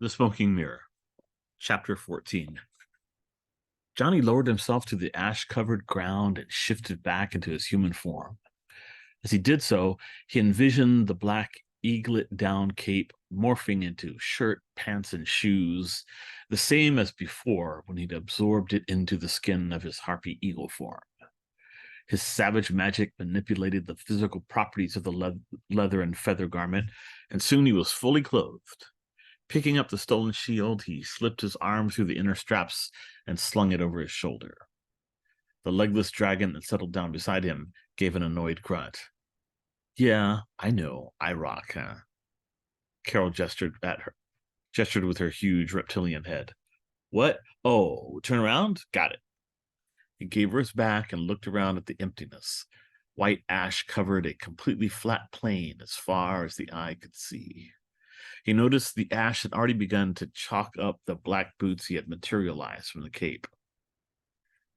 The Smoking Mirror, Chapter 14. Johnny lowered himself to the ash covered ground and shifted back into his human form. As he did so, he envisioned the black eaglet down cape morphing into shirt, pants, and shoes, the same as before when he'd absorbed it into the skin of his harpy eagle form. His savage magic manipulated the physical properties of the leather and feather garment, and soon he was fully clothed. Picking up the stolen shield, he slipped his arm through the inner straps and slung it over his shoulder. The legless dragon that settled down beside him gave an annoyed grunt. Yeah, I know, I rock, huh? Carol gestured with her huge reptilian head. What? Oh, turn around? Got it. He gave her his back and looked around at the emptiness. White ash covered a completely flat plain as far as the eye could see. He noticed the ash had already begun to chalk up the black boots he had materialized from the cape.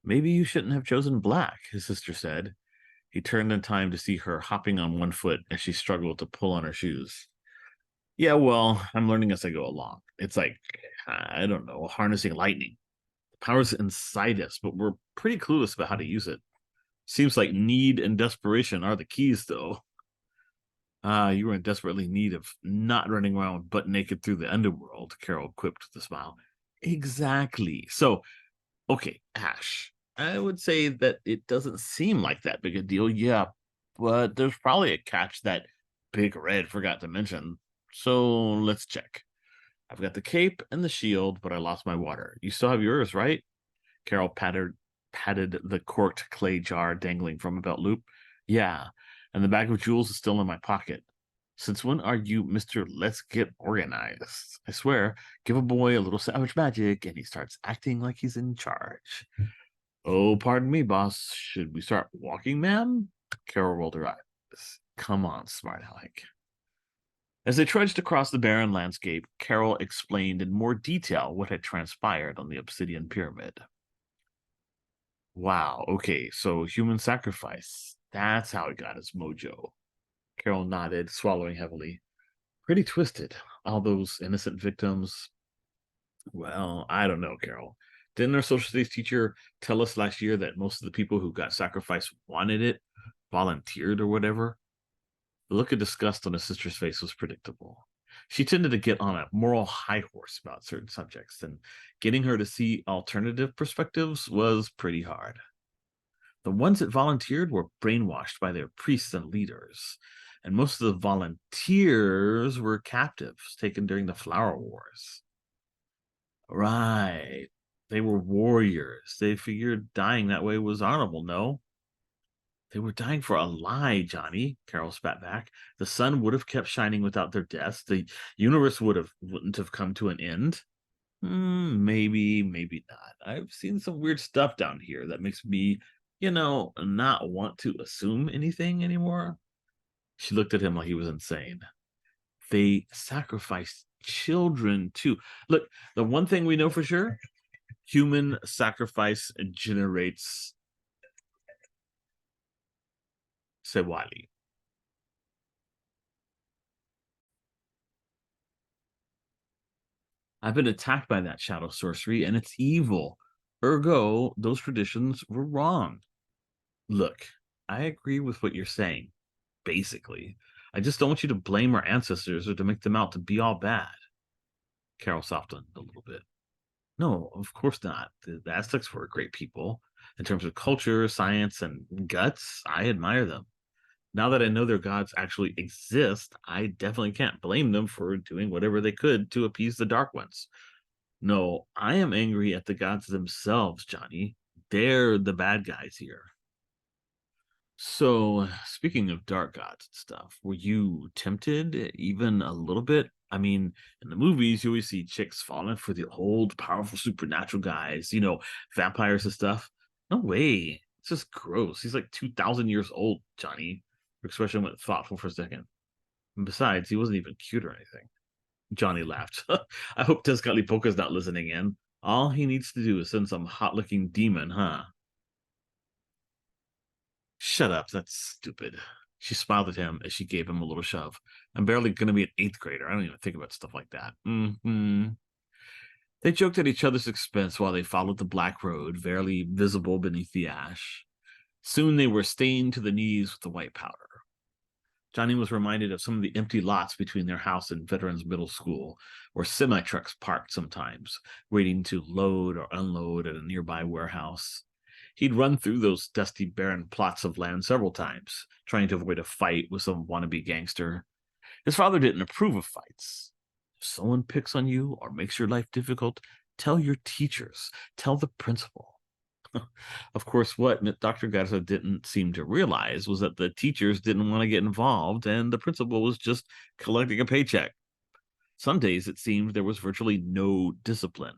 Maybe you shouldn't have chosen black, his sister said. He turned in time to see her hopping on one foot as she struggled to pull on her shoes. Yeah, well, I'm learning as I go along. It's like, I don't know, harnessing lightning. The power's inside us, but we're pretty clueless about how to use it. Seems like need and desperation are the keys, though. You were in desperately need of not running around butt naked through the underworld, Carol quipped with a smile. Exactly. So, okay, Ash, I would say that it doesn't seem like that big a deal, yeah, but there's probably a catch that Big Red forgot to mention. So let's check. I've got the cape and the shield, but I lost my water. You still have yours, right? Carol patted the corked clay jar dangling from a belt loop. Yeah, and the bag of jewels is still in my pocket. Since when are you Mr. Let's Get Organized? I swear, give a boy a little savage magic and he starts acting like he's in charge. Oh, pardon me, boss. Should we start walking, ma'am? Carol rolled her eyes. Come on, smart aleck. As they trudged across the barren landscape, Carol explained in more detail what had transpired on the obsidian pyramid. Wow, okay, so human sacrifice. That's how it got its mojo. Carol nodded, swallowing heavily. Pretty twisted. All those innocent victims. Well, I don't know, Carol. Didn't our social studies teacher tell us last year that most of the people who got sacrificed wanted it, volunteered, or whatever? The look of disgust on his sister's face was predictable. She tended to get on a moral high horse about certain subjects, and getting her to see alternative perspectives was pretty hard. The ones that volunteered were brainwashed by their priests and leaders, and most of the volunteers were captives taken during the Flower Wars. Right. They were warriors. They figured dying that way was honorable, no? They were dying for a lie, Johnny, Carol spat back. The sun would have kept shining without their deaths. The universe wouldn't have come to an end. Maybe, maybe not. I've seen some weird stuff down here that makes me, not want to assume anything anymore. She looked at him like he was insane. They sacrificed children too. Look, the one thing we know for sure, human sacrifice generates Sewali. I've been attacked by that shadow sorcery, and it's evil. Ergo, those traditions were wrong. Look, I agree with what you're saying, basically. I just don't want you to blame our ancestors or to make them out to be all bad. Carol softened a little bit. No, of course not. The Aztecs were great people. In terms of culture, science, and guts, I admire them. Now that I know their gods actually exist, I definitely can't blame them for doing whatever they could to appease the Dark Ones. No, I am angry at the gods themselves, Johnny. They're the bad guys here. So, speaking of dark gods and stuff, were you tempted even a little bit? I mean, in the movies, you always see chicks falling for the old, powerful supernatural guys, vampires and stuff. No way. It's just gross. He's like 2,000 years old, Johnny. Her expression went thoughtful for a second. And besides, he wasn't even cute or anything. Johnny laughed. I hope Tezcatlipoca's not listening in. All he needs to do is send some hot-looking demon, huh? Shut up, that's stupid. She smiled at him as she gave him a little shove. I'm barely going to be an eighth grader. I don't even think about stuff like that. They joked at each other's expense while they followed the black road, barely visible beneath the ash. Soon they were stained to the knees with the white powder. Johnny was reminded of some of the empty lots between their house and Veterans Middle School, where semi-trucks parked sometimes, waiting to load or unload at a nearby warehouse. He'd run through those dusty, barren plots of land several times, trying to avoid a fight with some wannabe gangster. His father didn't approve of fights. If someone picks on you or makes your life difficult, tell your teachers, tell the principal. Of course, what Dr. Garza didn't seem to realize was that the teachers didn't want to get involved and the principal was just collecting a paycheck. Some days it seemed there was virtually no discipline.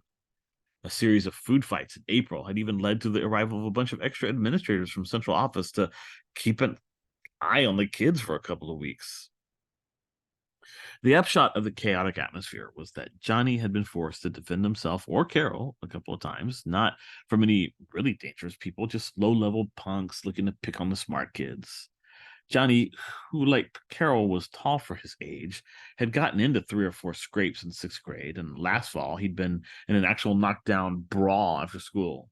A series of food fights in April had even led to the arrival of a bunch of extra administrators from central office to keep an eye on the kids for a couple of weeks. The upshot of the chaotic atmosphere was that Johnny had been forced to defend himself or Carol a couple of times, not from any really dangerous people, just low-level punks looking to pick on the smart kids. Johnny, who, like Carol, was tall for his age, had gotten into 3 or 4 scrapes in 6th grade, and last fall he'd been in an actual knockdown brawl after school.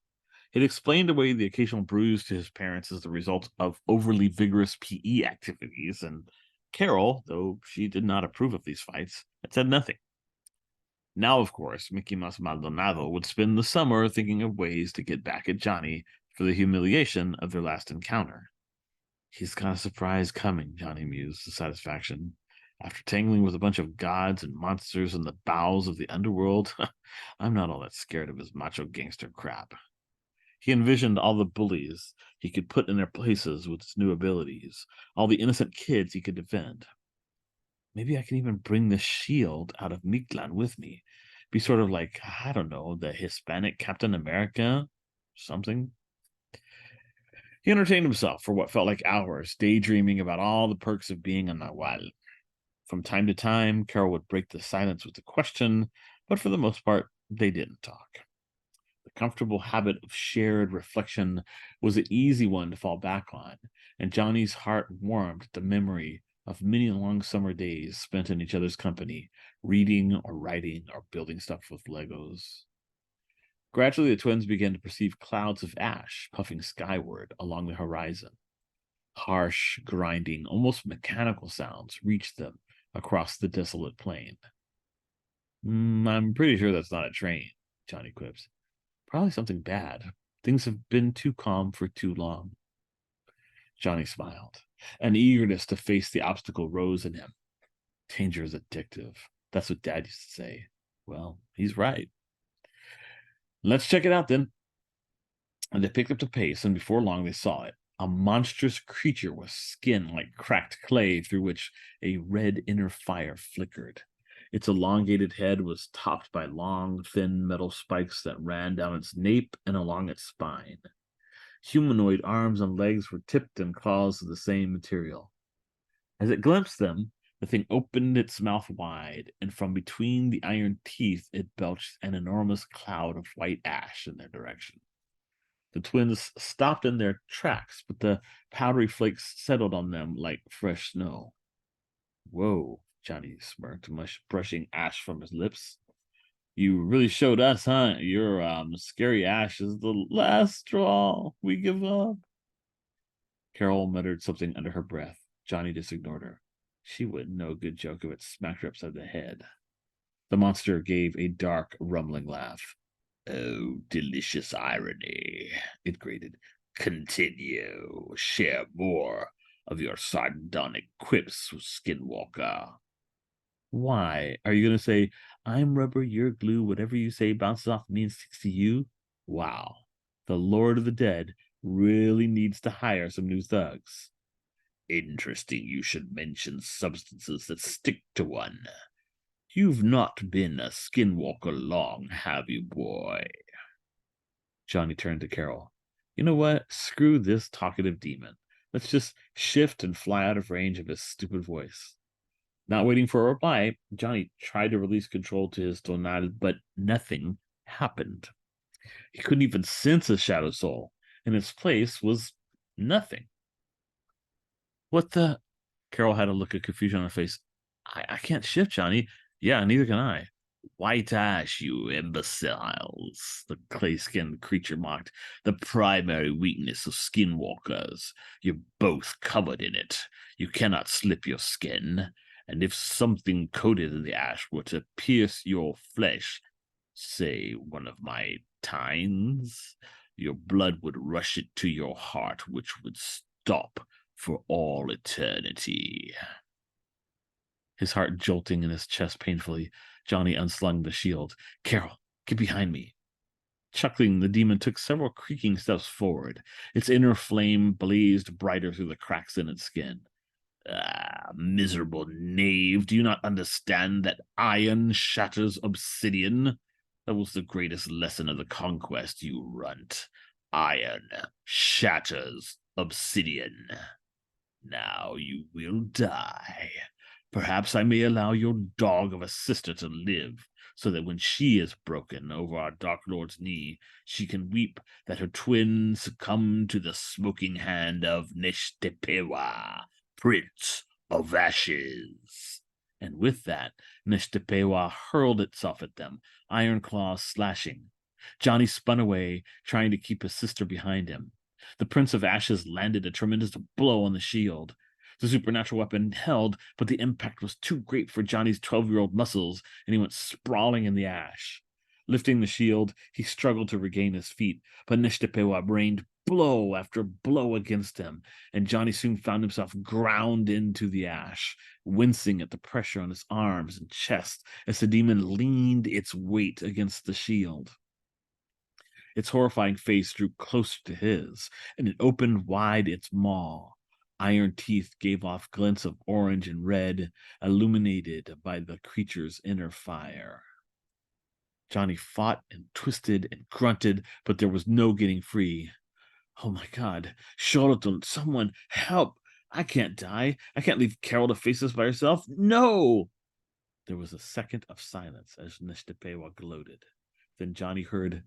He'd explained away the occasional bruise to his parents as the result of overly vigorous PE activities, and Carol, though she did not approve of these fights, had said nothing. Now, of course, Mickey Mouse Maldonado would spend the summer thinking of ways to get back at Johnny for the humiliation of their last encounter. He's got a surprise coming, Johnny mused with satisfaction. After tangling with a bunch of gods and monsters in the bowels of the underworld, I'm not all that scared of his macho gangster crap. He envisioned all the bullies he could put in their places with his new abilities, all the innocent kids he could defend. Maybe I can even bring the shield out of Mictlan with me. Be sort of like, I don't know, the Hispanic Captain America? Something. He entertained himself for what felt like hours, daydreaming about all the perks of being a Nahual. From time to time, Carol would break the silence with a question, but for the most part, they didn't talk. The comfortable habit of shared reflection was an easy one to fall back on, and Johnny's heart warmed at the memory of many long summer days spent in each other's company, reading or writing or building stuff with Legos. Gradually, the twins began to perceive clouds of ash puffing skyward along the horizon. Harsh, grinding, almost mechanical sounds reached them across the desolate plain. I'm pretty sure that's not a train, Johnny quips. Probably something bad. Things have been too calm for too long. Johnny smiled. An eagerness to face the obstacle rose in him. Danger is addictive. That's what Dad used to say. Well, he's right. Let's check it out then. And they picked up the pace, and before long they saw it. A monstrous creature with skin like cracked clay through which a red inner fire flickered. Its elongated head was topped by long, thin metal spikes that ran down its nape and along its spine. Humanoid arms and legs were tipped and claws of the same material. As it glimpsed them, the thing opened its mouth wide, and from between the iron teeth it belched an enormous cloud of white ash in their direction. The twins stopped in their tracks, but the powdery flakes settled on them like fresh snow. Whoa, Johnny smirked, brushing ash from his lips. You really showed us, huh? Your scary ash is the last straw. We give up. Carol muttered something under her breath. Johnny just ignored her. She wouldn't know a good joke if it smacked her upside the head. The monster gave a dark, rumbling laugh. Oh, delicious irony, it grated. Continue. Share more of your sardonic quips, Skinwalker. Why? Are you going to say, I'm rubber, you're glue, whatever you say bounces off me and sticks to you? Wow. The Lord of the Dead really needs to hire some new thugs. Interesting you should mention substances that stick to one. You've not been a skinwalker long, have you, boy? Johnny turned to Carol. You know what? Screw this talkative demon. Let's just shift and fly out of range of his stupid voice. Not waiting for a reply, Johnny tried to release control to his tonal, but nothing happened. He couldn't even sense a shadow soul. In its place was nothing. What the? Carol had a look of confusion on her face. I can't shift, Johnny. Yeah, neither can I. White ash, you imbeciles, the clay-skinned creature mocked. The primary weakness of skinwalkers. You're both covered in it. You cannot slip your skin. And if something coated in the ash were to pierce your flesh, say one of my tines, your blood would rush it to your heart, which would stop for all eternity. His heart jolting in his chest painfully, Johnny unslung the shield. Carol, get behind me. Chuckling, the demon took several creaking steps forward. Its inner flame blazed brighter through the cracks in its skin. Ah, miserable knave, do you not understand that iron shatters obsidian? That was the greatest lesson of the conquest, you runt. Iron shatters obsidian. Now you will die. Perhaps I may allow your dog of a sister to live, so that when she is broken over our Dark Lord's knee, she can weep that her twin succumbed to the smoking hand of Nishtepewa, Prince of Ashes. And with that, Nishtepewa hurled itself at them, iron claws slashing. Johnny spun away, trying to keep his sister behind him. The Prince of Ashes landed a tremendous blow on the shield. The supernatural weapon held, but the impact was too great for Johnny's 12-year-old muscles, and he went sprawling in the ash. Lifting the shield, he struggled to regain his feet, but Nishtepewa rained blow after blow against him, and Johnny soon found himself ground into the ash, wincing at the pressure on his arms and chest as the demon leaned its weight against the shield. Its horrifying face drew closer to his, and it opened wide its maw. Iron teeth gave off glints of orange and red, illuminated by the creature's inner fire. Johnny fought and twisted and grunted, but there was no getting free. Oh my God, Charlotte, someone help! I can't die. I can't leave Carol to face this by herself. No! There was a second of silence as Nishtepewa gloated. Then Johnny heard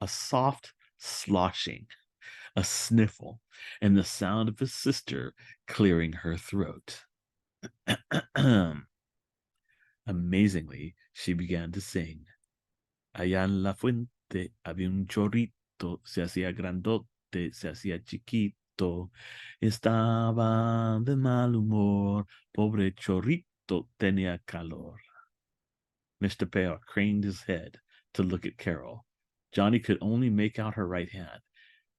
a soft sloshing, a sniffle, and the sound of his sister clearing her throat. Amazingly, she began to sing. Allá en la fuente había un chorrito, se hacía grandote, se hacía chiquito. Estaba de mal humor, pobre chorrito tenía calor. Mr. Pear craned his head to look at Carol. Johnny could only make out her right hand.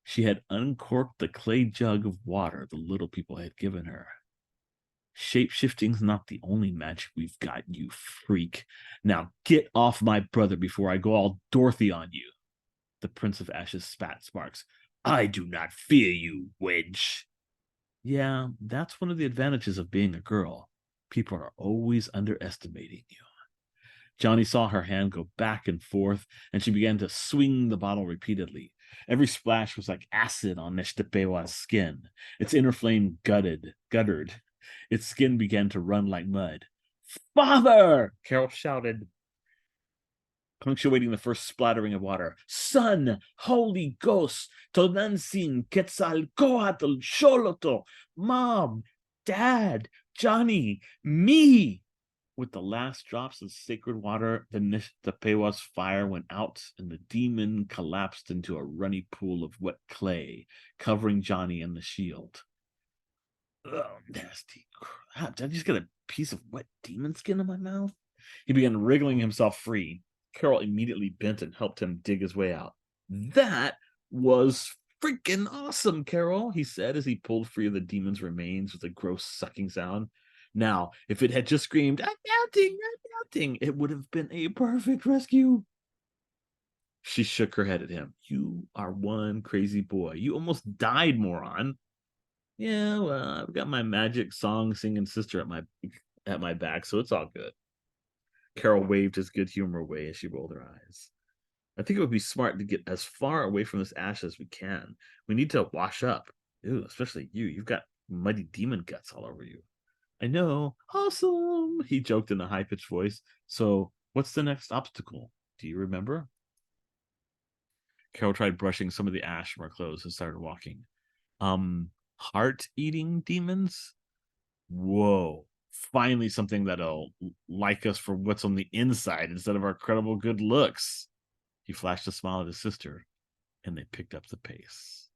She had uncorked the clay jug of water the little people had given her. Shape-shifting's not the only magic we've got, you freak. Now get off my brother before I go all Dorothy on you. The Prince of Ashes spat sparks. I do not fear you, wench. Yeah, that's one of the advantages of being a girl. People are always underestimating you. Johnny saw her hand go back and forth, and she began to swing the bottle repeatedly. Every splash was like acid on Nishtepewa's skin. Its inner flame guttered. Its skin began to run like mud. Father! Carol shouted, punctuating the first splattering of water. Son, Holy Ghost, Tonantzin, Quetzalcoatl, Xolotl, Mom, Dad, Johnny, me! With the last drops of sacred water, the Nishtepewa's fire went out, and the demon collapsed into a runny pool of wet clay, covering Johnny and the shield. Oh, nasty crap. Did I just get a piece of wet demon skin in my mouth? He began wriggling himself free. Carol immediately bent and helped him dig his way out. That was freaking awesome, Carol, he said as he pulled free of the demon's remains with a gross sucking sound. Now, if it had just screamed, I'm melting, it would have been a perfect rescue. She shook her head at him. You are one crazy boy. You almost died, moron. Yeah, well, I've got my magic song singing sister at my back, so it's all good. Carol waved his good humor away as she rolled her eyes. I think it would be smart to get as far away from this ash as we can. We need to wash up. Ew, especially you. You've got muddy demon guts all over you. I know. Awesome. He joked in a high-pitched voice. So, what's the next obstacle? Do you remember? Carol tried brushing some of the ash from her clothes and started walking. Heart-eating demons? Whoa. Finally, something that'll like us for what's on the inside instead of our credible good looks. He flashed a smile at his sister, and they picked up the pace.